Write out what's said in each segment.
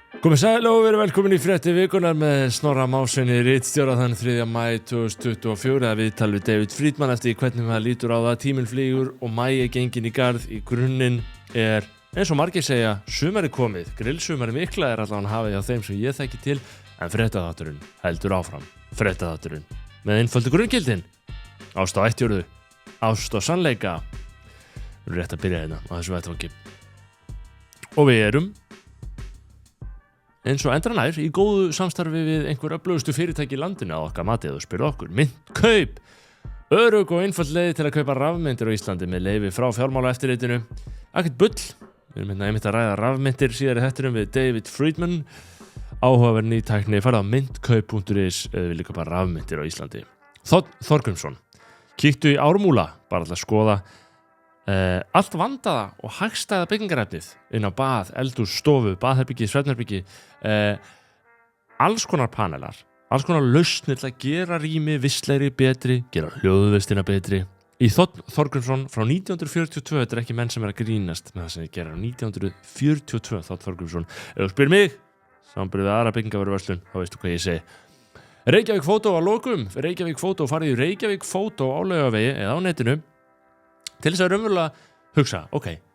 Komið sæl og verið velkomin í Fréttir vikunnar með Snorra Mássyni ritstjóra þann 3. maí 2024 eða viðtal við David Friedman eftir hvernig maður lítur á það. Tíminn flýgur og maí er gengin í garð. Í grunninn er, eins og margir segja, sumari komið. Grillsumari mikla er allan hafið á þeim sem ég þekki til, en fréttaþátturinn heldur áfram. Fréttaþátturinn með einföldu grunngildin. Ást á ættjörðu, ást á sannleika. Við erum rétt að byrja hérna á þessu vettvangi. Og við erum eins og endranær í góðu samstarfi við einhver öflugustu fyrirtæki í landinu á okkar mati og spyrðu okkur. Myntkaup, örugg og einföld leið til að kaupa rafmyntir á Íslandi með leyfi frá fjármálaeftirlitinu. Ekkert bull, við erum einmitt að ræða rafmyntir síðar í þættinum við David Friedman. Áhugaverð ný tækni, farðu á myntkaup.is eða við líka bara rafmyntir á Íslandi. Þorgrímsson, kíktu í Ármúla, bara að skoða allt vandaða og hagstæða byggingarefnið inn á bað, eldhús, stofu, baðherbyggi, svefnherbyggi, alls konar panelar, alls konar lausnir til að gera rými vistlegri betri, gera hljóðvistina betri. Í Þorgrímsson frá 1942, þetta er ekki menn sem að grínast með það sem þið gera á 1942, Þorgrímsson. Ef þú spyr mig, samanburðið við aðra byggingarvöruverslun, þá veistu hvað ég segi. Reykjavík Fótó á lokum, Reykjavík Fótó, farið í Reykjavík Fótó á Laugavegi eða á netinu. Til þess að raunverulega hugsa,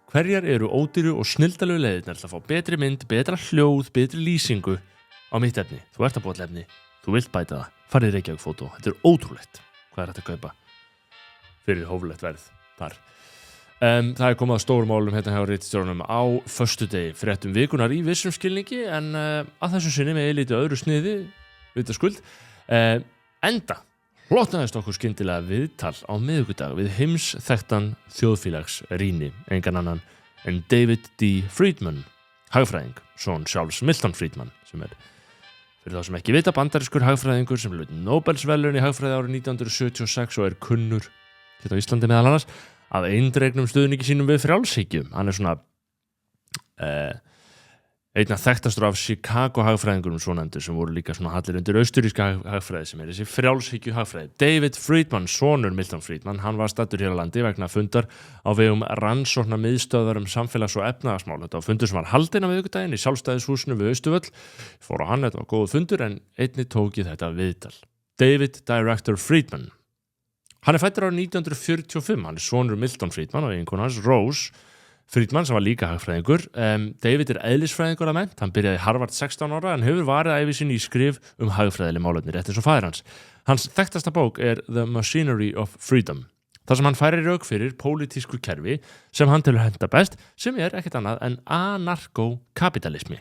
hverjar eru ódýru og snilldarlegu leiðirnar til að fá betri mynd, betra hljóð, betri lýsingu á mitt efni. Þú ert að búa til efni, þú vilt bæta það, farið í Reykjavík Fótó. Þetta er ótrúlegt. Hvað er þetta að kaupa fyrir hóflegt verð þar? Það er komið að stórum málum hérna hjá ritstjórnum á föstudegi, fréttum vikunnar í vissum skilningi, en að þessu sinni með lítið öðru sniði, vitaskuld, enda hlotnaðist okkur skyndilega viðtal á miðvikudag við heimsþekktan þjóðfélagsrýni, engan annan en David D. Friedman, hagfræðing, son sjálfs Milton Friedman, sem er, fyrir þá sem ekki vita, bandarískur hagfræðingur sem hlaut Nóbelsverðlaun í hagfræði árið 1976 og er kunnur hérna á Íslandi meðal annars af eindregnum stuðningi sínum við frjálshyggju. Hann er svona einn af þekktastur af Chicago hagfræðingurum svonefndu sem voru líka svona hallir undir austuríska hagfræði sem er þessi frjálshyggju hagfræði. David Friedman, sonur Milton Friedman, hann var staddur hér á landi vegna fundar á vegum rannsóknarmiðstöðvar samfélags- og efnahagsmál. Þetta var fundur sem var haldinn á miðvikudaginn í sjálfstæðishúsinu við Austurvöll. Fór á hann, þetta var góð fundur en einnig tók ég þetta viðtal. David Director Friedman. Hann er fæddur árið 1945, hann er sonur Milton Friedman og eiginkona hans Rose Friedman sem var líka hagfræðingur. David er eðlisfræðingur að mennt, hann byrjaði í Harvard 16 ára en hefur varið ævi sinni í skrif hagfræðileg málefni rétt eins og faðir hans. Hans þekktasta bók er The Machinery of Freedom, þar sem hann færir rök fyrir pólitísku kerfi sem hann telur henta best, sem er ekkert annað en anarkókapítalísmi.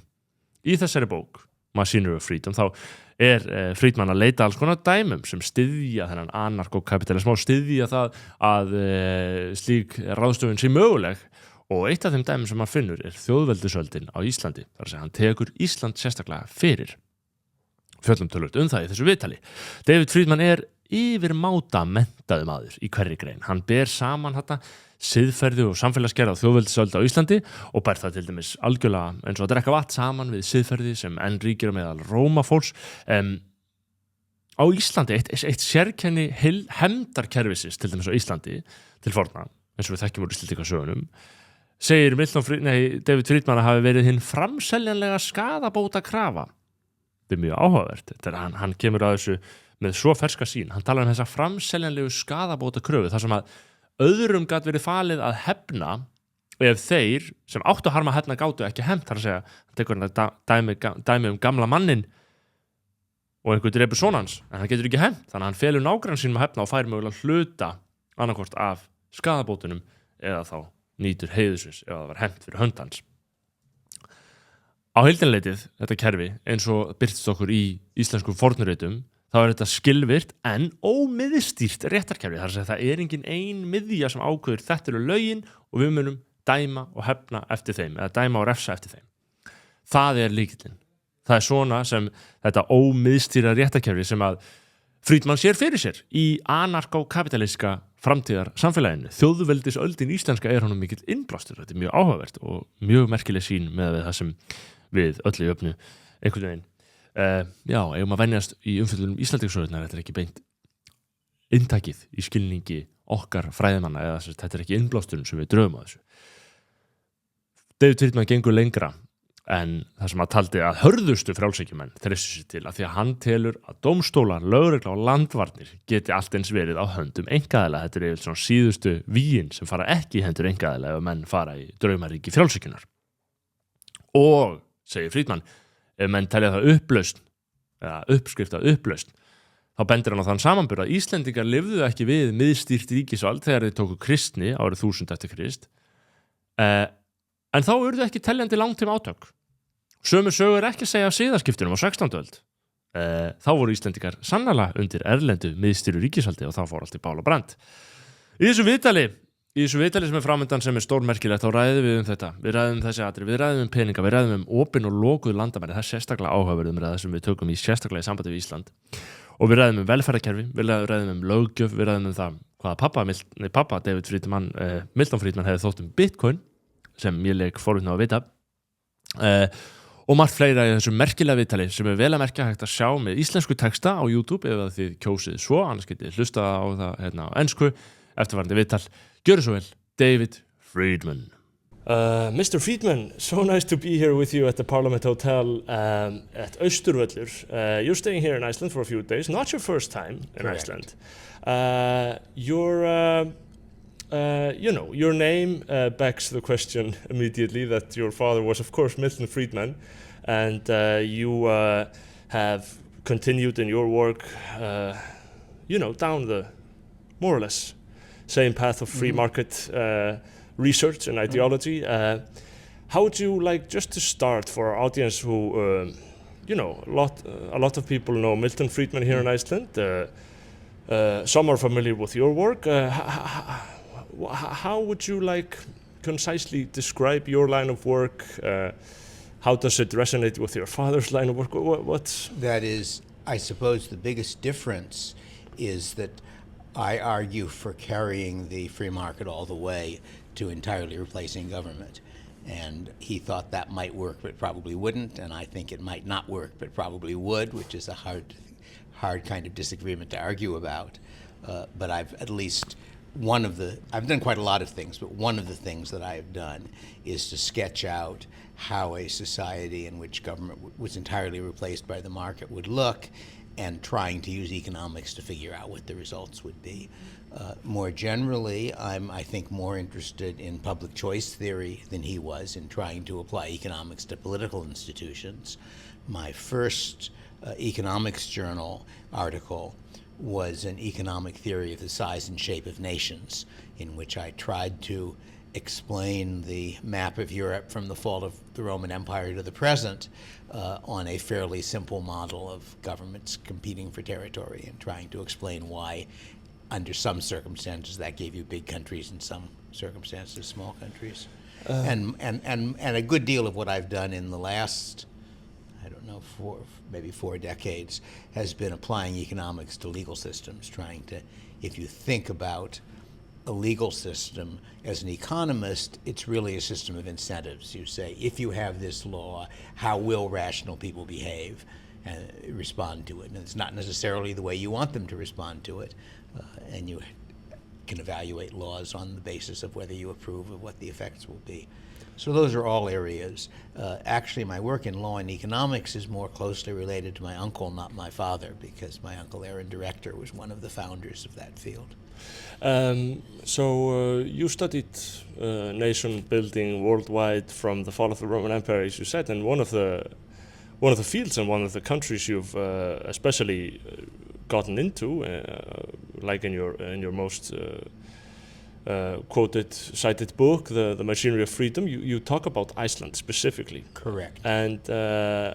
Í þessari bók, Machinery of Freedom, þá er Friedman að leita alls konar dæmum sem styðja þennan anarkókapítalisma og styðja það að slík ráðstöfun sé möguleg. Og eitt af þeim dæmum sem hann finnur er þjóðveldisöldin á Íslandi. Þar að segja, hann tekur Ísland sérstaklega fyrir. Fjöllum tölvöld það í þessu viðtali. David Friedman er yfirmáta menntaður maður í hverri grein. Hann ber saman siðferði og samfélagsgerð á þjóðveldisöld á Íslandi og bær það til dæmis algjörlega eins og að drekka vatn saman við siðferði sem enn ríkir á meðal Rómafólks. Á Íslandi, eitt sérkenni hefndarkerfisins til dæmis á Íslandi til forna, eins og við þekkjum úr Íslendingasögunum, segir David Friedman að hafi verið hinn framseljanlega skaðabóta krafa. Þetta er mjög áhugavert. Hann kemur að þessu með svo ferska sín. Hann talar þessa framseljanlegu skaðabóta kröfu þar sem að öðrum gat verið falið að hefna ef þeir sem áttu að harma hefna gátu ekki hefnt. Þar að segja, hann tekur dæmi gamla mannin og einhver drepur son hans, en hann getur ekki hefnt. Þannig að hann felur nágrann sínum að hefna og fær mögulega hluta annarkvort af skaðabótunum eða þá nýtur heiðusins ef það var hefnt fyrir hönd hans. Á heildinleitið, þetta kerfi, eins og birtist okkur í íslenskum fornritum, þá er þetta skilvirt en ómiðstýrt réttarkerfi. Þar að segja, það er engin ein miðja sem ákveður þetta eru lögin og við munum dæma og hefna eftir þeim, eða dæma og refsa eftir þeim. Það er lykillinn. Það er svona sem þetta ómiðstýra réttarkerfi sem að Friedman sér fyrir sér í anarkókapítalíska framtíðar samfélaginu. Þjóðveldisöldin íslenska er honum mikill innblástur. Þetta er mjög áhugavert og mjög merkileg sín með það sem við öllu í öfnu einhvern veginn. Eigum að venjast í umfjöllunum Íslandingasögurnar, þetta er ekki beint inntakið í skilningi okkar fræðimanna eða þetta er ekki innblásturinn sem við dröfum á þessu. David Friedman gengur lengra. en það sem að taldi að hörðustu frjálshyggjumenn treystu sér til að því að hann telur að dómstólar, lögregla og landvarnir geti allt eins verið á höndum einkaaðila. Þetta yfir svona síðustu vígin sem fara ekki í hendur einkaaðila ef menn fara í draumaríki frjálshyggjunar. Og, segir Friedman, ef menn telja það upplausn, eða uppskrifta upplausn, þá bendir hann á þann samanburð að Íslendingar lifðu ekki við miðstýrt ríkisvald þegar þeir tóku kristni árið 1000 eftir Krist, en þá urðu ekki teljandi langtíma átök. Sömu sögur ekki að segja af siðaskiptunum á 16. öld. Þá voru Íslendingar sannarlega undir erlendu miðstýru ríkisvaldi og þá fór allt í bál og brand. Í þessu viðtali sem framöndan sem stórmerkilegt, þá ræðum við þetta. Við ræðum þessi atriði, við ræðum peninga, við ræðum opin og lokuð landamæri. Það sérstaklega áhugaverð umræða sem við tökum í sérstaklega í sambandi við Ísland. Og við ræðum velferðarkerfi, við ræðum löggjöf, við ræðum það hvaða pappa David Friedman, Milton Friedman hefði þótt Bitcoin, sem ég leik forvitna að vita. Og margt fleira í þessu merkilega viðtali sem vel að merkja hægt að sjá með íslensku texta á YouTube ef þið kjósið svo, annars getið hlusta á það á ensku, eftirfarandi viðtal. Gjörðu svo vel, David Friedman. Mr. Friedman, so nice to be here with you at the Parliament Hotel at Austurvöllur. You're staying here in Iceland for a few days, not your first time in Correct. Iceland. Your name begs the question immediately that your father was, of course, Milton Friedman, and you have continued in your work, down the more or less same path of free market research and ideology. How would you like, just to start for our audience who, a lot of people know Milton Friedman here in Iceland. Some are familiar with your work. How would you like concisely describe your line of work? How does it resonate with your father's line of work? That is, I suppose the biggest difference is that I argue for carrying the free market all the way to entirely replacing government. And he thought that might work but probably wouldn't, and I think it might not work but probably would, which is a hard kind of disagreement to argue about. But I've done quite a lot of things, but one of the things that I have done is to sketch out how a society in which government was entirely replaced by the market would look, and trying to use economics to figure out what the results would be. More generally, I'm, I think, more interested in public choice theory than he was in trying to apply economics to political institutions. My first economics journal article was an economic theory of the size and shape of nations, in which I tried to explain the map of Europe from the fall of the Roman Empire to the present on a fairly simple model of governments competing for territory, and trying to explain why, under some circumstances, that gave you big countries, and some circumstances, small countries. And a good deal of what I've done in the last, maybe four decades, has been applying economics to legal systems, trying to, if you think about a legal system as an economist, it's really a system of incentives. You say, if you have this law, how will rational people behave and respond to it? And it's not necessarily the way you want them to respond to it, and you can evaluate laws on the basis of whether you approve of what the effects will be. So those are all areas. Actually, my work in law and economics is more closely related to my uncle, not my father, because my uncle, Aaron Director, was one of the founders of that field. So you studied nation building worldwide from the fall of the Roman Empire, as you said, and one of the fields and one of the countries you've especially gotten into, like in your most quoted, cited book, the Machinery of Freedom, you talk about Iceland specifically. Correct. And I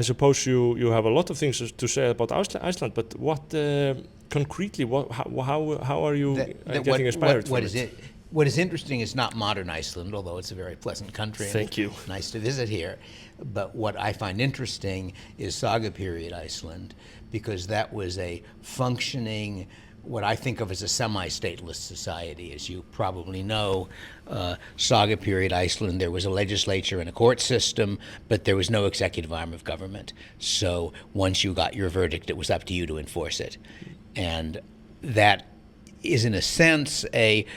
suppose you have a lot of things to say about Iceland, but what concretely, how are you getting inspired from it? What is interesting is not modern Iceland, although it's a very pleasant country. Thank you. Nice to visit here. But what I find interesting is Saga period Iceland, because that was a functioning, what I think of as a semi-stateless society. As you probably know, Saga period Iceland, there was a legislature and a court system, but there was no executive arm of government. So once you got your verdict, it was up to you to enforce it. And that is, in a sense, a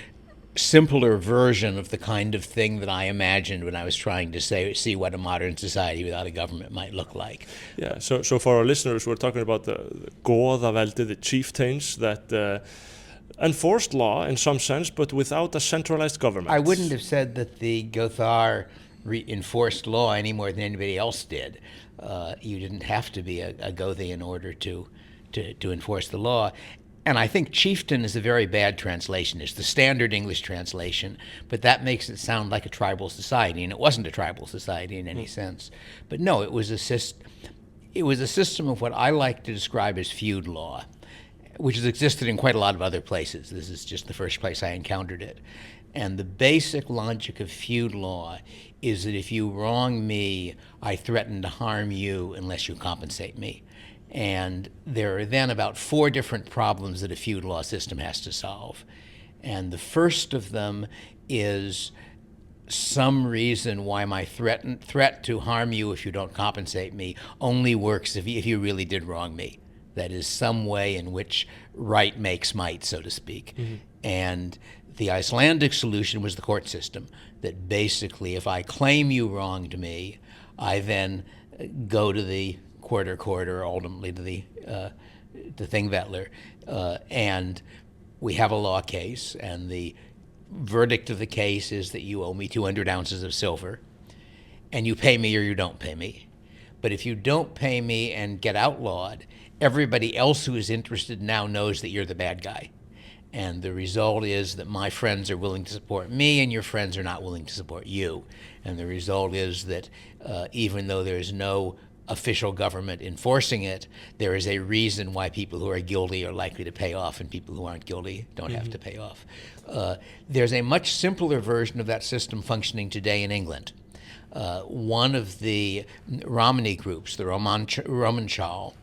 simpler version of the kind of thing that I imagined when I was trying to see what a modern society without a government might look like. Yeah, so for our listeners, we're talking about the goðaveldi, the chieftains that enforced law in some sense, but without a centralized government. I wouldn't have said that the Gothar enforced law any more than anybody else did. You didn't have to be a Gothi in order to enforce the law. And I think chieftain is a very bad translation. It's the standard English translation, but that makes it sound like a tribal society, and it wasn't a tribal society in any sense. But no, it was a system of what I like to describe as feud law, which has existed in quite a lot of other places. This is just the first place I encountered it. And the basic logic of feud law is that if you wrong me, I threaten to harm you unless you compensate me. And there are then about 4 different problems that a feud law system has to solve. And the first of them is some reason why my threat to harm you if you don't compensate me only works if you really did wrong me. That is some way in which right makes might, so to speak. Mm-hmm. And the Icelandic solution was the court system, that basically if I claim you wronged me, I then go to the quarter, ultimately to the Thingvellir, and we have a law case, and the verdict of the case is that you owe me 200 ounces of silver, and you pay me or you don't pay me. But if you don't pay me and get outlawed, everybody else who is interested now knows that you're the bad guy. And the result is that my friends are willing to support me and your friends are not willing to support you. And the result is that even though there's no official government enforcing it, there is a reason why people who are guilty are likely to pay off and people who aren't guilty don't have to pay off. There's a much simpler version of that system functioning today in England. One of the Romani groups, the Romanchal,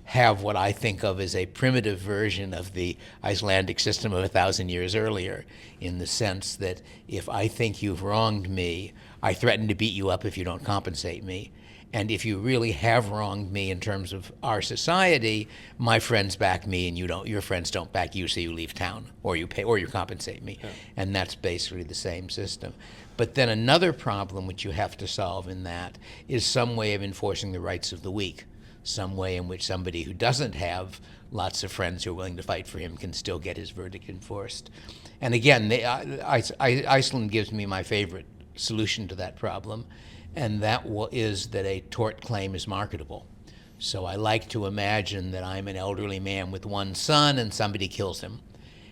have what I think of as a primitive version of the Icelandic system of 1,000 years earlier, in the sense that if I think you've wronged me, I threaten to beat you up if you don't compensate me. And if you really have wronged me in terms of our society, my friends back me and you don't. Your friends don't back you, so you leave town, or you pay, or you compensate me. Yeah. And that's basically the same system. But then another problem which you have to solve in that is some way of enforcing the rights of the weak, some way in which somebody who doesn't have lots of friends who are willing to fight for him can still get his verdict enforced. And again, Iceland gives me my favorite solution to that problem, and that is that a tort claim is marketable. So I like to imagine that I'm an elderly man with one son and somebody kills him.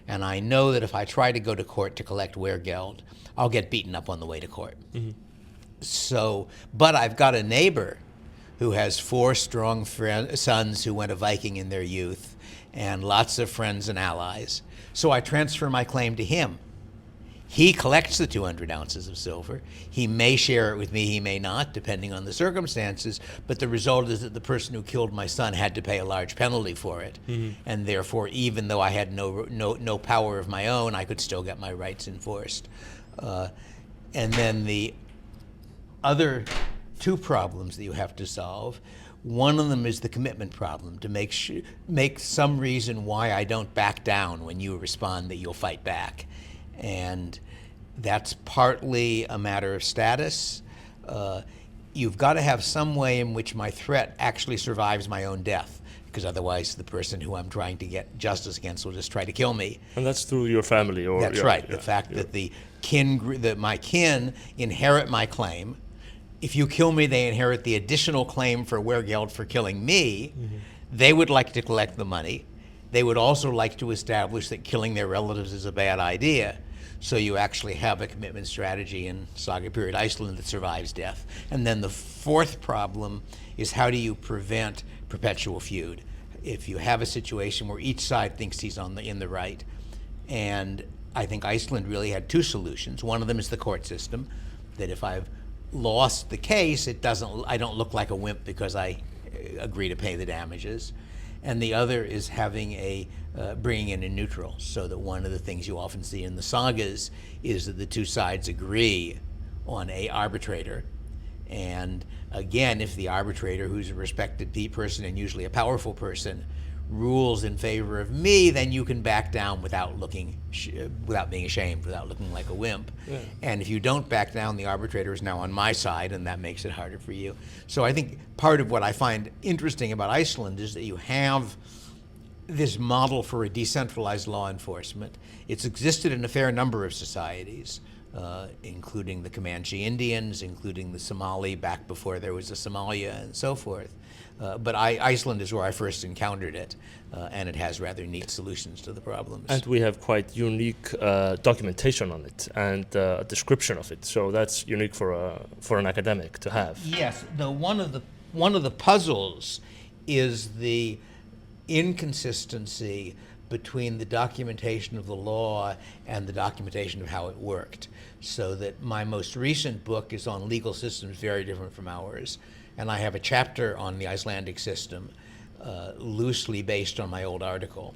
And I know that if I try to go to court to collect weregeld, I'll get beaten up on the way to court. Mm-hmm. But I've got a neighbor who has 4 strong sons who went a Viking in their youth and lots of friends and allies. So I transfer my claim to him. He collects the 200 ounces of silver. He may share it with me, he may not, depending on the circumstances, but the result is that the person who killed my son had to pay a large penalty for it. Mm-hmm. And therefore, even though I had no power of my own, I could still get my rights enforced. And then the other 2 problems that you have to solve, one of them is the commitment problem, to make some reason why I don't back down when you respond that you'll fight back. And that's partly a matter of status. You've got to have some way in which my threat actually survives my own death, because otherwise the person who I'm trying to get justice against will just try to kill me. And that's through your family? That's right. The fact that my kin inherit my claim. If you kill me, they inherit the additional claim for weregeld for killing me. Mm-hmm. They would like to collect the money. They would also like to establish that killing their relatives is a bad idea. So you actually have a commitment strategy in Saga period Iceland that survives death. And then the 4th problem is, how do you prevent perpetual feud? If you have a situation where each side thinks he's in the right. And I think Iceland really had 2 solutions. One of them is the court system, that if I've lost the case, I don't look like a wimp because I agree to pay the damages. And the other is having bringing in a neutral, so that one of the things you often see in the sagas is that the 2 sides agree on a arbitrator. And again, if the arbitrator, who's a respected person and usually a powerful person, rules in favor of me, then you can back down without without being ashamed, without looking like a wimp. Yeah. And if you don't back down, the arbitrator is now on my side, and that makes it harder for you. So I think part of what I find interesting about Iceland is that you have this model for a decentralized law enforcement. It's existed in a fair number of societies, including the Comanche Indians, including the Somali back before there was a Somalia, and so forth. But Iceland is where I first encountered it, and it has rather neat solutions to the problems. And we have quite unique documentation on it and a description of it. So that's unique for an academic to have. Yes, one of the puzzles is the inconsistency between the documentation of the law and the documentation of how it worked. So that my most recent book is on legal systems very different from ours. And I have a chapter on the Icelandic system, loosely based on my old article.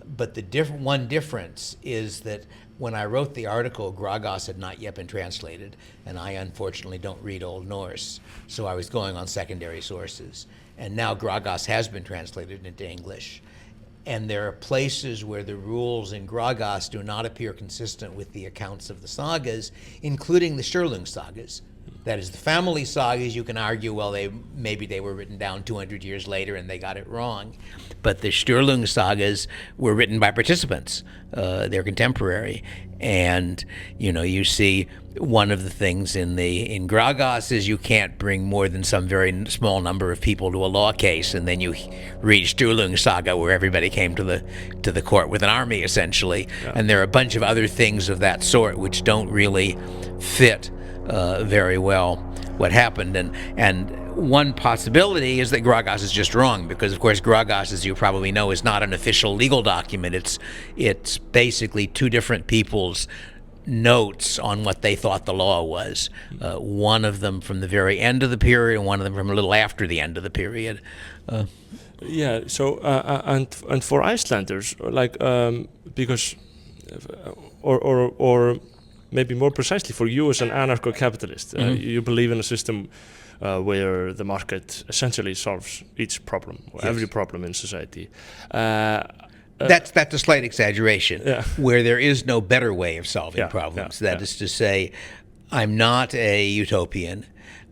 But the one difference is that when I wrote the article, Grágás had not yet been translated, and I unfortunately don't read Old Norse, so I was going on secondary sources. And now Grágás has been translated into English. And there are places where the rules in Grágás do not appear consistent with the accounts of the sagas, including the Sturlung sagas. That is, the family sagas, you can argue, well, maybe they were written down 200 years later and they got it wrong. But the Sturlung sagas were written by participants. They're contemporary. And, you see one of the things in Grágás is you can't bring more than some very small number of people to a law case. And then you read Sturlung saga, where everybody came to the court with an army, essentially. Yeah. And there are a bunch of other things of that sort which don't really fit very well what happened. And one possibility is that Grágás is just wrong, because of course Grágás, as you probably know, is not an official legal document. It's basically two different people's notes on what they thought the law was. One of them from the very end of the period, and one of them from a little after the end of the period. Yeah. So and for Icelanders, like because or maybe more precisely for you as an anarcho-capitalist, you believe in a system where the market essentially solves each problem, or every problem in society. That's a slight exaggeration, where there is no better way of solving problems. That is to say, I'm not a utopian.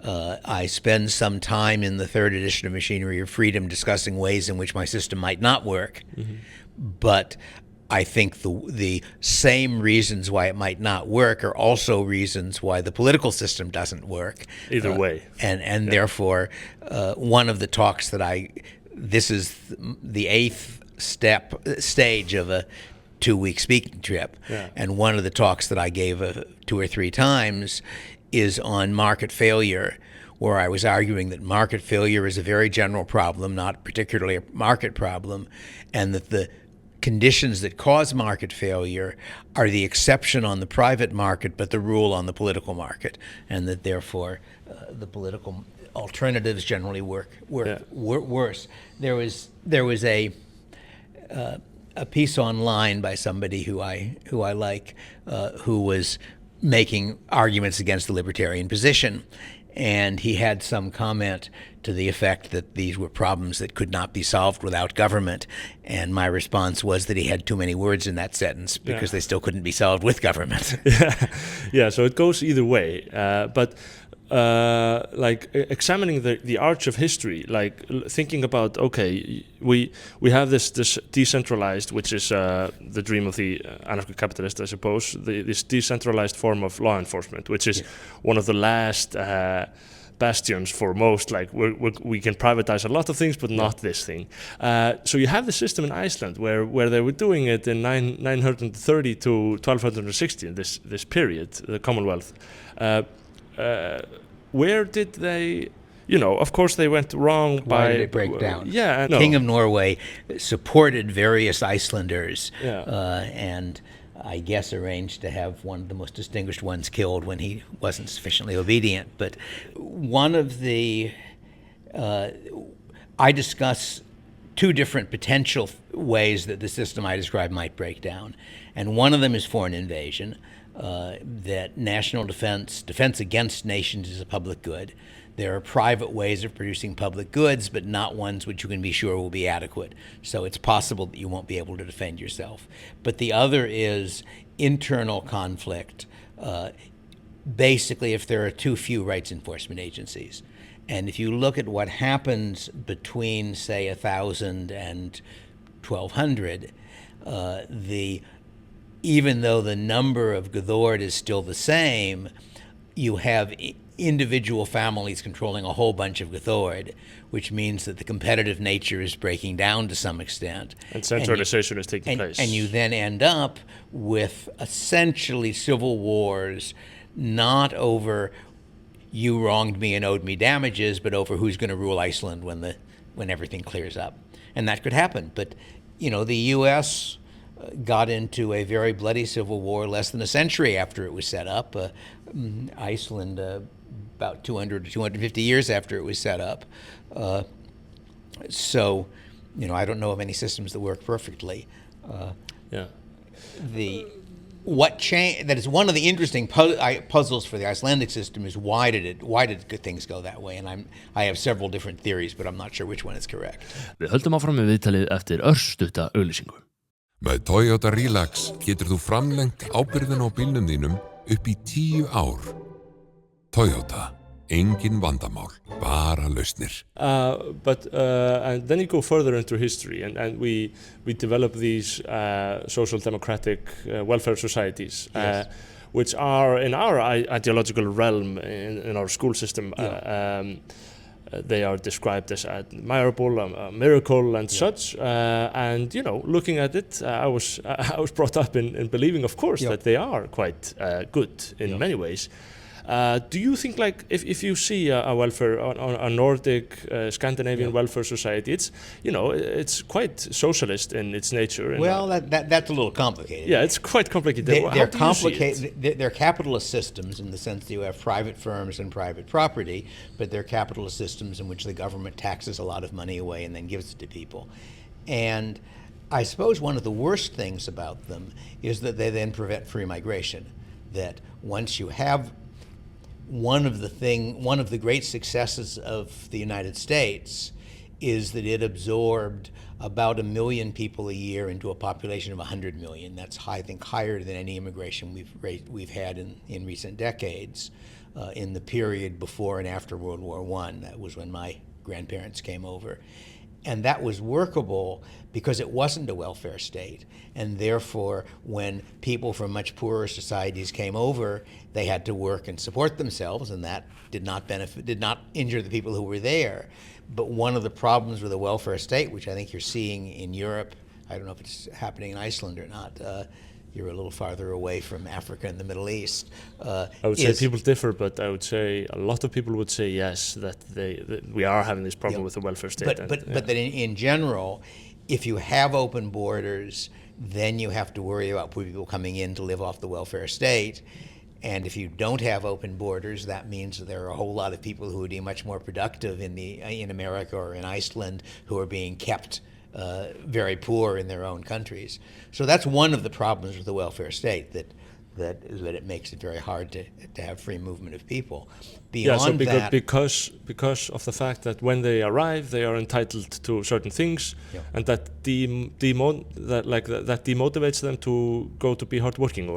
I spend some time in the third edition of Machinery of Freedom discussing ways in which my system might not work, but I think the same reasons why it might not work are also reasons why the political system doesn't work. Either way. And therefore, one of the talks this is the 8th stage of a 2-week speaking trip. Yeah. And one of the talks that I gave 2 or 3 times is on market failure, where I was arguing that market failure is a very general problem, not particularly a market problem, and that the conditions that cause market failure are the exception on the private market, but the rule on the political market, and that therefore the political alternatives generally work worse. There was a piece online by somebody who I like, who was making arguments against the libertarian position, and he had some comment to the effect that these were problems that could not be solved without government. And my response was that he had too many words in that sentence, because they still couldn't be solved with government. So it goes either way. But like examining the arch of history, like thinking about, okay, we have this decentralized, which is the dream of the anarcho-capitalist, I suppose, this decentralized form of law enforcement, which is one of the last bastions for most, like we can privatize a lot of things, but not this thing. So you have the system in Iceland where they were doing it in 930 to 1260, in this period, the Commonwealth. Where did they, of course they went wrong by... Why did it break down? Yeah. King of Norway supported various Icelanders, and I guess arranged to have one of the most distinguished ones killed when he wasn't sufficiently obedient. But one of the... I discuss 2 different potential ways that the system I described might break down. And one of them is foreign invasion. that national defense against nations is a public good. There are private ways of producing public goods, but not ones which you can be sure will be adequate. So it's possible that you won't be able to defend yourself. But the other is internal conflict, basically if there are too few rights enforcement agencies. And if you look at what happens between, say, 1,000 and 1,200, even though the number of Gethord is still the same, you have individual families controlling a whole bunch of Gethord, which means that the competitive nature is breaking down to some extent. And centralization is taking place. And you then end up with essentially civil wars, not over you wronged me and owed me damages, but over who's going to rule Iceland when everything clears up. And that could happen. But, the U.S. got into a very bloody civil war less than a century after it was set up. Iceland, about 200 to 250 years after it was set up. So, I don't know of any systems that work perfectly. What changed? That is one of the interesting puzzles for the Icelandic system is why did things go that way? And I have several different theories, but I'm not sure which one is correct. Við höldum áfram með viðtalið eftir örstutta auglýsingu. Með Toyota Relax getur þú framlengt ábyrgðina á bílnum þínum upp í 10 ár. Toyota, engin vandamál, bara lausnir. And then you go further into history, and we develop these social democratic welfare societies, Yes. which are in our ideological realm in our school system. They are described as admirable, a miracle, and such. And looking at it, I was brought up in believing, of course, that they are quite good in many ways. Do you think, like, if you see a welfare, a Nordic, Scandinavian welfare society, it's quite socialist in its nature? Well, that's a little complicated. Yeah, it's quite complicated. They're complicated. They're capitalist systems in the sense that you have private firms and private property, but they're capitalist systems in which the government taxes a lot of money away and then gives it to people. And I suppose one of the worst things about them is that they then prevent free migration. That once you have one of the great successes of the United States is that it absorbed about 1 million people a year into a population of 100 million. That's, I think, higher than any immigration we've had in recent decades. In the period before and after World War I, that was when my grandparents came over. And that was workable because it wasn't a welfare state. And therefore, when people from much poorer societies came over, they had to work and support themselves, and that did not injure the people who were there. But one of the problems with a welfare state, which I think you're seeing in Europe, I don't know if it's happening in Iceland or not, you're a little farther away from Africa and the Middle East. I would say people differ, but I would say a lot of people would say yes, that we are having this problem with the welfare state. But that in general, if you have open borders, then you have to worry about people coming in to live off the welfare state. And if you don't have open borders, that means that there are a whole lot of people who would be much more productive in America or in Iceland who are being kept very poor in their own countries. So that's one of the problems with the welfare state, that it makes it very hard to have free movement of people. Because of the fact that when they arrive, they are entitled to certain things, and that demotivates them to go to be hardworking,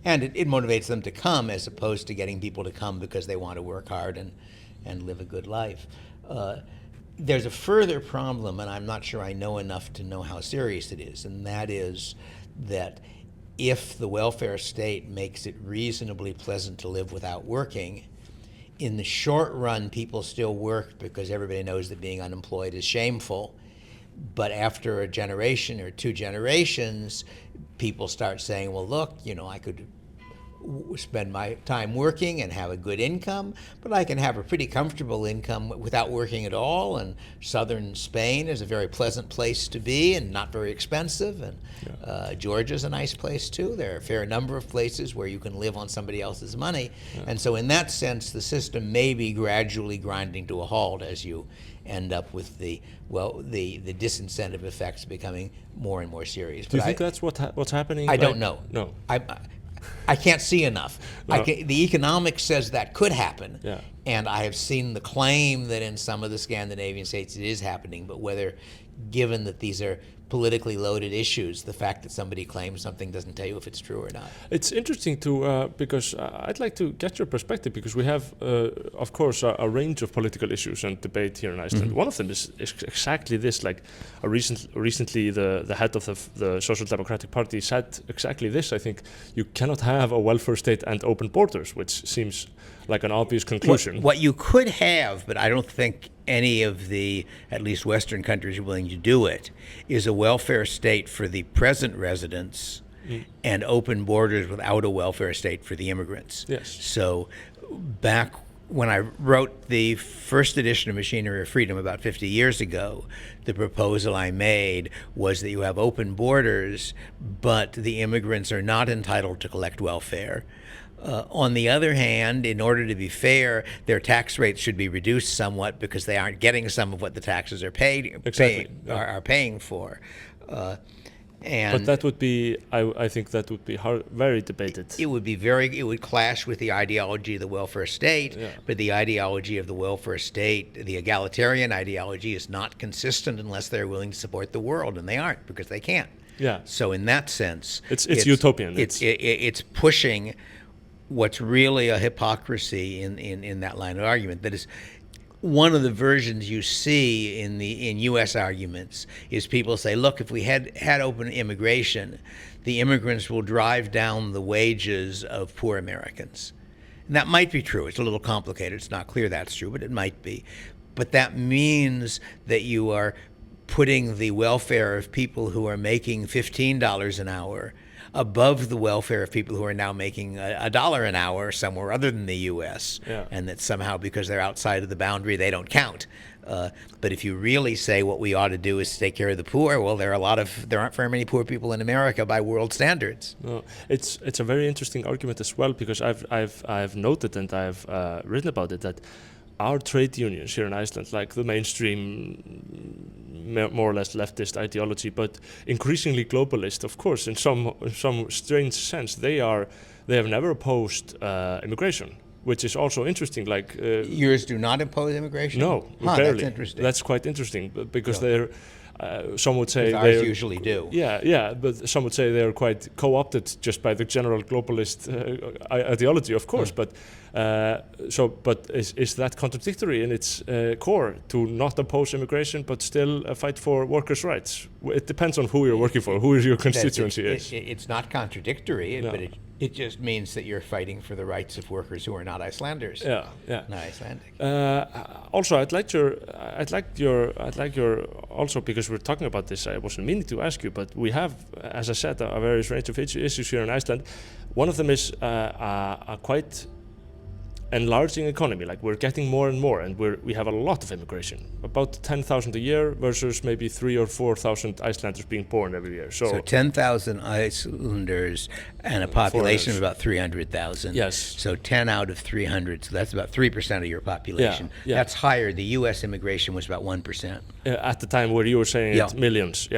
And it motivates them to come as opposed to getting people to come because they want to work hard and live a good life. There's a further problem, and I'm not sure I know enough to know how serious it is, and that is that if the welfare state makes it reasonably pleasant to live without working, in the short run, people still work because everybody knows that being unemployed is shameful. But after a generation or 2 generations, people start saying, well, look, I could spend my time working and have a good income, but I can have a pretty comfortable income without working at all. And southern Spain is a very pleasant place to be and not very expensive. And Georgia's a nice place too. There are a fair number of places where you can live on somebody else's money. And so in that sense, the system may be gradually grinding to a halt as you end up with the disincentive effects becoming more and more serious. Do you think that's what's happening? I don't know. No. I can't see enough. No. The economics says that could happen. Yeah. And I have seen the claim that in some of the Scandinavian states it is happening, but whether, given that these are politically loaded issues, the fact that somebody claims something doesn't tell you if it's true or not. It's interesting to, because I'd like to get your perspective, because we have, of course, a range of political issues and debate here in Iceland. Mm-hmm. One of them is exactly this, like recently the head of the Social Democratic Party said exactly this. I think you cannot have a welfare state and open borders, which seems like an obvious conclusion. What you could have, but I don't think any of the, at least Western countries, are willing to do it, is a welfare state for the present residents and open borders without a welfare state for the immigrants. Yes. So back when I wrote the first edition of Machinery of Freedom about 50 years ago, the proposal I made was that you have open borders, but the immigrants are not entitled to collect welfare. On the other hand, in order to be fair, their tax rates should be reduced somewhat because they aren't getting some of what the taxes are are paying for. But that would be, I think that would be very debated. It would clash with the ideology of the welfare state, but the ideology of the welfare state, the egalitarian ideology, is not consistent unless they're willing to support the world, and they aren't because they can't. Yeah. So in that sense, it's utopian. It's pushing what's really a hypocrisy in that line of argument. That is, one of the versions you see in U.S. arguments is people say, look, if we had open immigration, the immigrants will drive down the wages of poor Americans. And that might be true. It's a little complicated. It's not clear that's true, but it might be. But that means that you are putting the welfare of people who are making $15 an hour above the welfare of people who are now making $1 an hour somewhere other than the U.S. And that somehow, because they're outside of the boundary, they don't count. But if you really say what we ought to do is take care of the poor, well, there aren't very many poor people in America by world standards. No, it's a very interesting argument as well, because I've noted and I've written about it that our trade unions here in Iceland, like the mainstream, more or less leftist ideology, but increasingly globalist, of course, in some strange sense, they have never opposed immigration, which is also interesting. Like yours do not oppose immigration? No, barely. That's interesting. That's quite interesting, because they're. Some would say ours usually do. Yeah, but some would say they are quite co-opted just by the general globalist ideology, of course. But is that contradictory in its core, to not oppose immigration but still fight for workers' rights? It depends on who you're working for, who your constituency is. It's not contradictory, but it just means that you're fighting for the rights of workers who are not Icelanders. Yeah. Not Icelandic. Also, I'd like your also, because we're talking about this, I wasn't meaning to ask you, but we have, as I said, a various range of issues here in Iceland. One of them is a quite enlarging economy. Like, we're getting more and more, and we have a lot of immigration, about 10,000 a year versus maybe 3,000 or 4,000 Icelanders being born every year. So 10,000 Icelanders and a population of about 300,000. Yes. So 10 out of 300, so that's about 3% of your population. Yeah. That's higher. The U.S. immigration was about 1%. At the time where you were saying it, millions.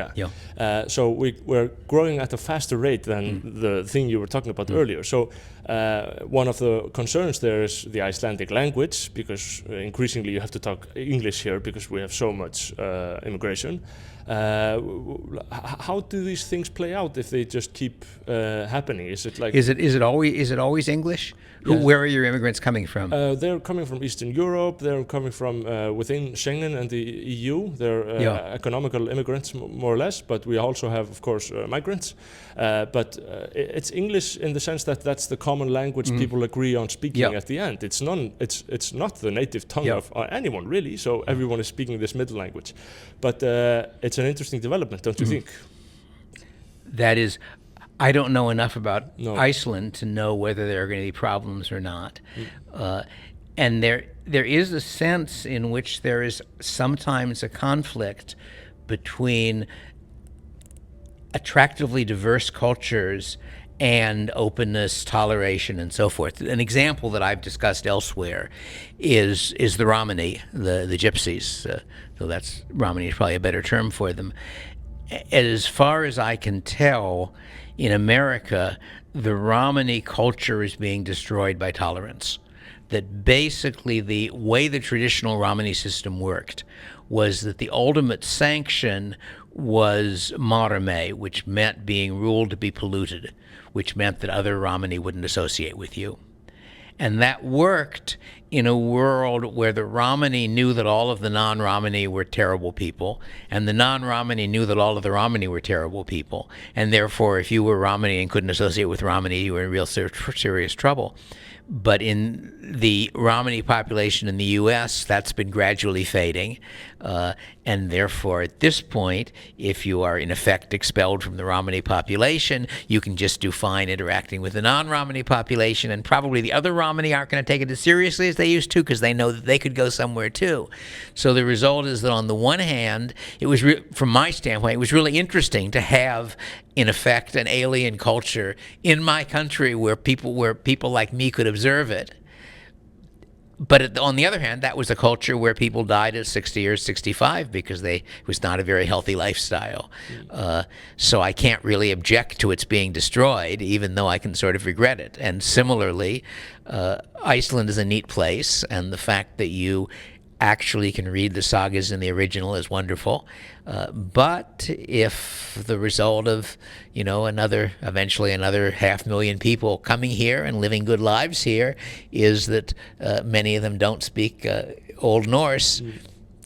So we're growing at a faster rate than the thing you were talking about earlier. So one of the concerns there is the Icelandic language, because increasingly you have to talk English here because we have so much immigration. How do these things play out if they just keep happening? Is it like? Is it always English? Yes. Where are your immigrants coming from? They're coming from Eastern Europe. They're coming from within Schengen and the EU. They're economical immigrants, more or less. But we also have, of course, migrants. But it's English in the sense that that's the common language people agree on speaking at the end. It's not the native tongue of anyone, really. So everyone is speaking this middle language. But it's an interesting development, don't you think? That is, I don't know enough about Iceland to know whether there are going to be problems or not. And there is a sense in which there is sometimes a conflict between attractively diverse cultures and openness, toleration, and so forth. An example that I've discussed elsewhere is the Romani, the gypsies. So that's, Romani is probably a better term for them. As far as I can tell, in America, the Romani culture is being destroyed by tolerance. That basically the way the traditional Romani system worked was that the ultimate sanction was marame, which meant being ruled to be polluted, which meant that other Romani wouldn't associate with you. And that worked in a world where the Romani knew that all of the non-Romani were terrible people, and the non-Romani knew that all of the Romani were terrible people, and therefore if you were Romani and couldn't associate with Romani, you were in real serious trouble. But in the Romani population in the U.S., that's been gradually fading. And therefore, at this point, if you are in effect expelled from the Romani population, you can just do fine interacting with the non-Romani population. And probably the other Romani aren't going to take it as seriously as they used to because they know that they could go somewhere too. So the result is that on the one hand, it was, from my standpoint, it was really interesting to have in effect an alien culture in my country where people like me could observe it. But on the other hand, that was a culture where people died at 60 or 65 because it was not a very healthy lifestyle. So I can't really object to its being destroyed, even though I can sort of regret it. And similarly, Iceland is a neat place, and the fact that you actually can read the sagas in the original is wonderful. But if the result of, eventually another 500,000 people coming here and living good lives here is that many of them don't speak Old Norse,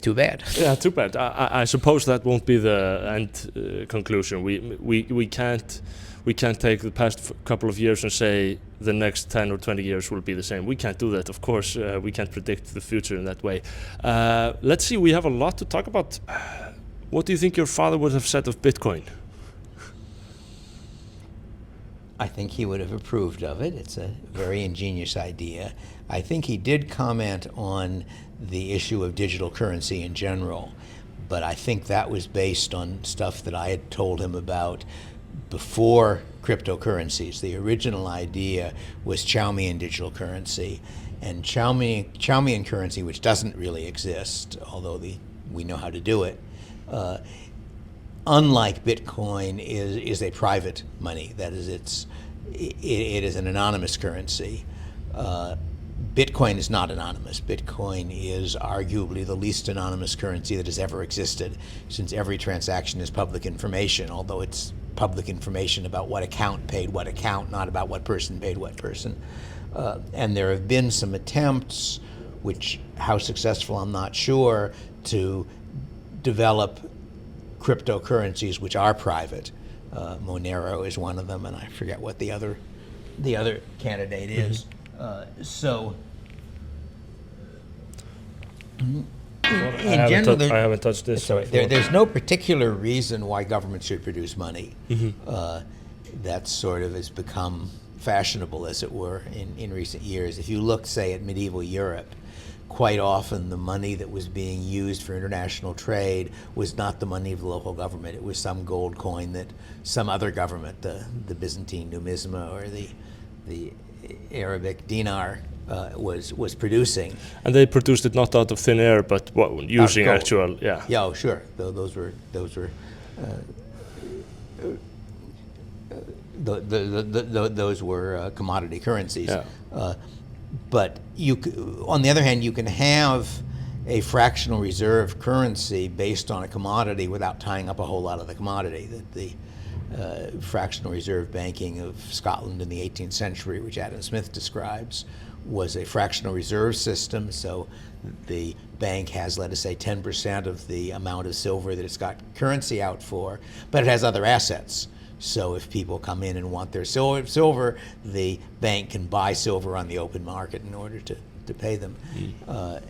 too bad. Yeah, too bad. I suppose that won't be the end conclusion. We can't take the past couple of years and say the next 10 or 20 years will be the same. We can't do that, of course. We can't predict the future in that way. Let's see, we have a lot to talk about. What do you think your father would have said of Bitcoin? I think he would have approved of it. It's a very ingenious idea. I think he did comment on the issue of digital currency in general, but I think that was based on stuff that I had told him about before cryptocurrencies. The original idea was Chaumian digital currency, and Chaumian currency, which doesn't really exist, although we know how to do it, unlike Bitcoin, is a private money. That is, it is an anonymous currency. Bitcoin is not anonymous. Bitcoin is arguably the least anonymous currency that has ever existed, since every transaction is public information, although it's public information about what account paid what account, not about what person paid what person. And there have been some attempts, which how successful I'm not sure, to develop cryptocurrencies which are private. Monero is one of them, and I forget what the other candidate is. I haven't touched this. There's no particular reason why government should produce money. That sort of has become fashionable, as it were, in recent years. If you look, say, at medieval Europe, quite often the money that was being used for international trade was not the money of the local government. It was some gold coin that some other government, the Byzantine numisma or the Arabic dinar, was producing. And they produced it not out of thin air, but using actual, Yeah, oh, sure. Those were those were commodity currencies. Yeah. But on the other hand, you can have a fractional reserve currency based on a commodity without tying up a whole lot of the commodity. The fractional reserve banking of Scotland in the 18th century, which Adam Smith describes, was a fractional reserve system. So the bank has, let us say, 10% of the amount of silver that it's got currency out for, but it has other assets. So if people come in and want their silver, the bank can buy silver on the open market in order to pay them.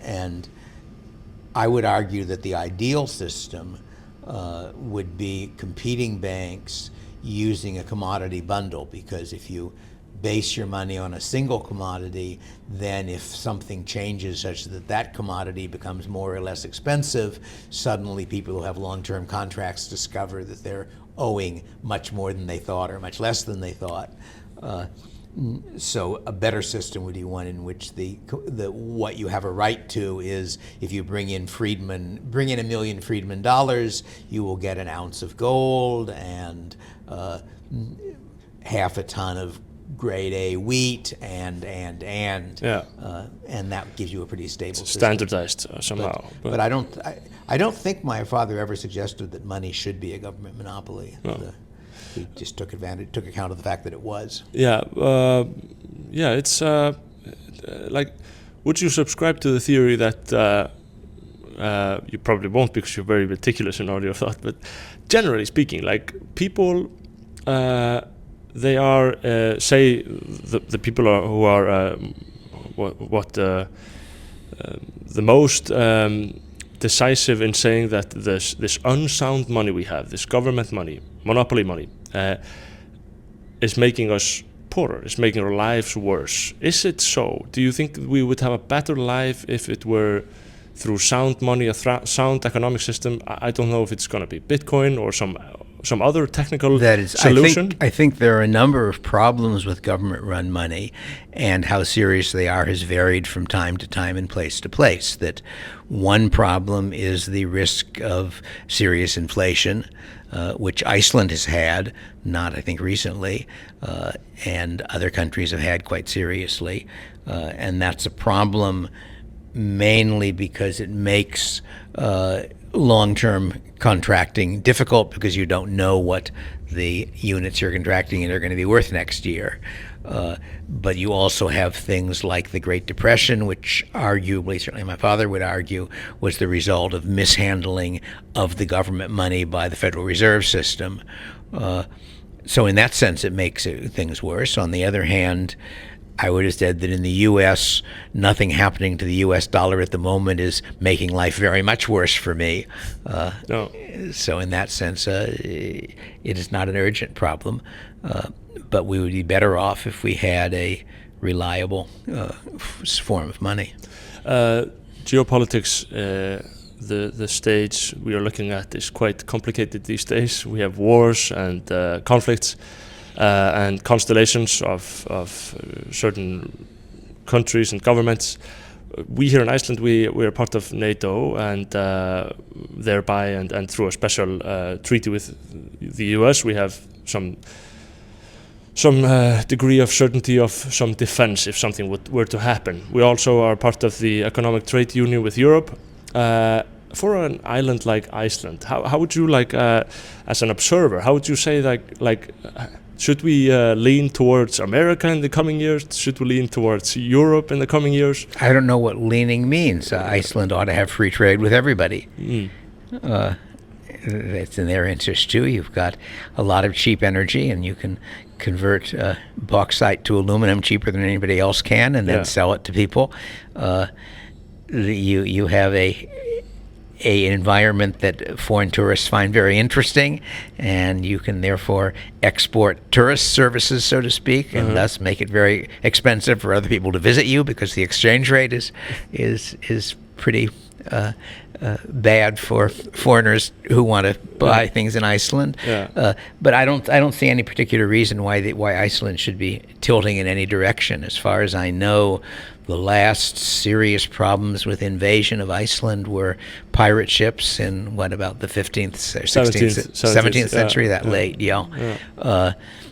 And I would argue that the ideal system would be competing banks using a commodity bundle, because if you base your money on a single commodity, then if something changes such that that commodity becomes more or less expensive, suddenly people who have long-term contracts discover that they're owing much more than they thought or much less than they thought. So a better system would be one in which what you have a right to is, if you bring in $1 million Friedman, you will get an ounce of gold and half a ton of grade A wheat and that gives you a pretty stable system. Standardized somehow. But I don't think my father ever suggested that money should be a government monopoly. No. He just took account of the fact that it was. It's like, would you subscribe to the theory that you probably won't because you're very meticulous in all your thought, but generally speaking, like people, they are say the people who are the most decisive in saying that this unsound money we have, this government money, monopoly money, is making us poorer, is making our lives worse. Is it so? Do you think we would have a better life if it were through sound money, a sound economic system? I don't know if it's going to be Bitcoin or some other technical solution. I think there are a number of problems with government-run money, and how serious they are has varied from time to time and place to place. That one problem is the risk of serious inflation, which Iceland has had, not I think recently, and other countries have had quite seriously, and that's a problem mainly because it makes long-term contracting difficult because you don't know what the units you're contracting in are going to be worth next year. But you also have things like the Great Depression, which arguably, certainly my father would argue, was the result of mishandling of the government money by the Federal Reserve System. So in that sense, it makes things worse. On the other hand, I would have said that in the U.S., nothing happening to the U.S. dollar at the moment is making life very much worse for me. No. So in that sense, it is not an urgent problem. But we would be better off if we had a reliable form of money. Geopolitics, the stage we are looking at is quite complicated these days. We have wars and conflicts. And constellations of certain countries and governments. We here in Iceland, we are part of NATO, and thereby and through a special treaty with the US, we have some degree of certainty of some defense if something were to happen. We also are part of the Economic Trade Union with Europe. For an island like Iceland, how would you as an observer, how would you say should we lean towards America in the coming years? Should we lean towards Europe in the coming years? I don't know what leaning means. Iceland ought to have free trade with everybody. It's in their interest too. You've got a lot of cheap energy, and you can convert bauxite to aluminum cheaper than anybody else can, and then sell it to people. You have an environment that foreign tourists find very interesting, and you can therefore export tourist services, so to speak, and thus make it very expensive for other people to visit you because the exchange rate is pretty bad for foreigners who want to buy things in Iceland. But I don't see any particular reason why Iceland should be tilting in any direction. As far as I know, the last serious problems with invasion of Iceland were pirate ships in about the 15th or 17th century, late.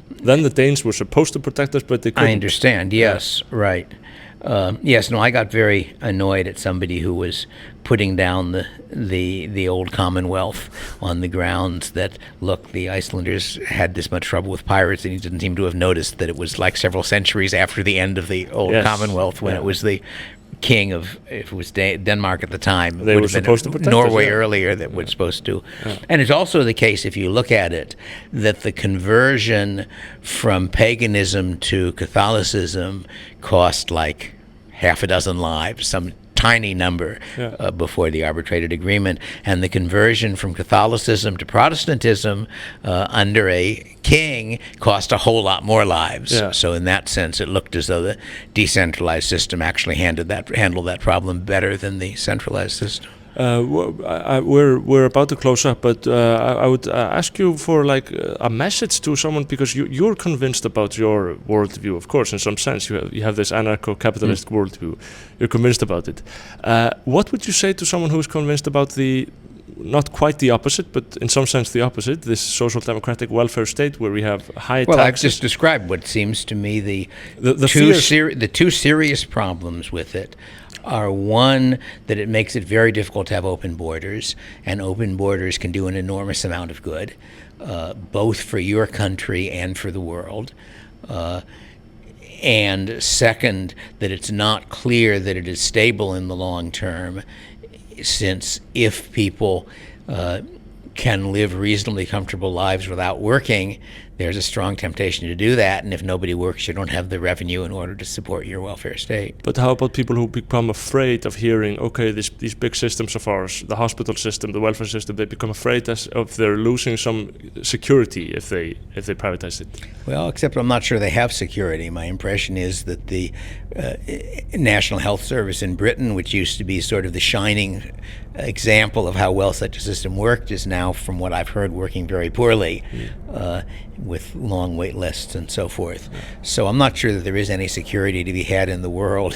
Then the Danes were supposed to protect us, but they couldn't. I understand. Yes, right. I got very annoyed at somebody who was putting down the old Commonwealth on the grounds that, look, the Icelanders had this much trouble with pirates, and he didn't seem to have noticed that it was like several centuries after the end of the old Commonwealth when it was the king of, if it was Denmark at the time, they were supposed to protect Norway earlier that was supposed to. And it's also the case, if you look at it, that the conversion from paganism to Catholicism cost like half a dozen lives, some tiny number before the arbitrated agreement, and the conversion from Catholicism to Protestantism under a king cost a whole lot more lives. So in that sense, it looked as though the decentralized system actually handled that problem better than the centralized system. We're about to close up, but I would ask you for a message to someone, because you're convinced about your worldview, of course, in some sense. You have this anarkókapítalískt worldview. You're convinced about it. What would you say to someone who's convinced about the not quite the opposite, but in some sense the opposite, this social democratic welfare state where we have high Well, I've taxes. just described what seems to me the two serious problems with it are, one, that it makes it very difficult to have open borders, and open borders can do an enormous amount of good, both for your country and for the world. And second, that it's not clear that it is stable in the long term, since if people can live reasonably comfortable lives without working, there's a strong temptation to do that, and if nobody works, you don't have the revenue in order to support your welfare state. But how about people who become afraid of hearing, okay, these big systems of ours, the hospital system, the welfare system, they become afraid of they're losing some security if they privatize it? Well, except I'm not sure they have security. My impression is that the National Health Service in Britain, which used to be sort of the shining example of how well such a system worked, is now, from what I've heard, working very poorly, with long wait lists and so forth. So I'm not sure that there is any security to be had in the world,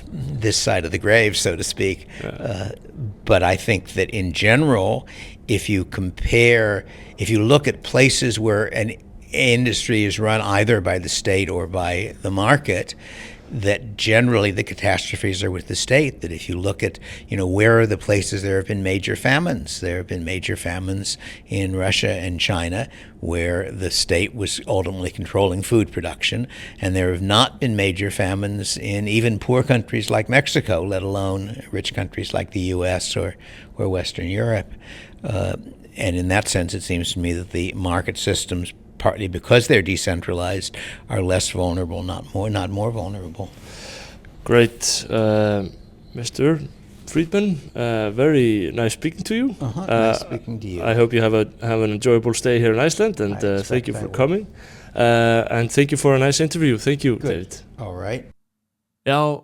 this side of the grave, so to speak. But I think that in general, if you look at places where an industry is run either by the state or by the market, that generally the catastrophes are with the state. That if you look at, where are the places there have been major famines? There have been major famines in Russia and China, where the state was ultimately controlling food production, and there have not been major famines in even poor countries like Mexico, let alone rich countries like the U.S. or Western Europe. And in that sense, it seems to me that the market systems, partly because they're decentralized, are less vulnerable, not more vulnerable. Great, Mr. Friedman. Very nice speaking to you. Nice speaking to you. I hope you have an enjoyable stay here in Iceland, and thank you for coming. And thank you for a nice interview. Thank you, David. All right. Já,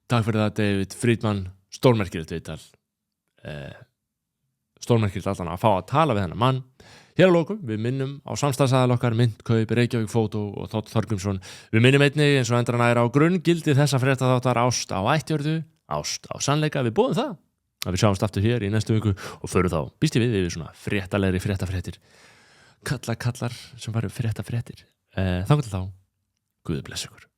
takk fyrir það, David Friedman. Stórmerkilegt viðtal. Stórmerkilegt allan að fá að tala við hennar mann. Hér að lokum, við minnum á samstagsaðal okkar Mynd, Reykjavík Fótó og Þótt Þorgrímsson. Við minnum einnig eins og endranæra á grunngildi þessa fréttaþáttar, ást á ættjörðu, ást á sannleika. Við boðum það að við sjáumst aftur hér í næstu viku og förum þá, býst ég við yfir svona fréttalegri fréttafréttir. Kallar sem varu fréttafréttir. Þangað til þá, Guð bless ykkur.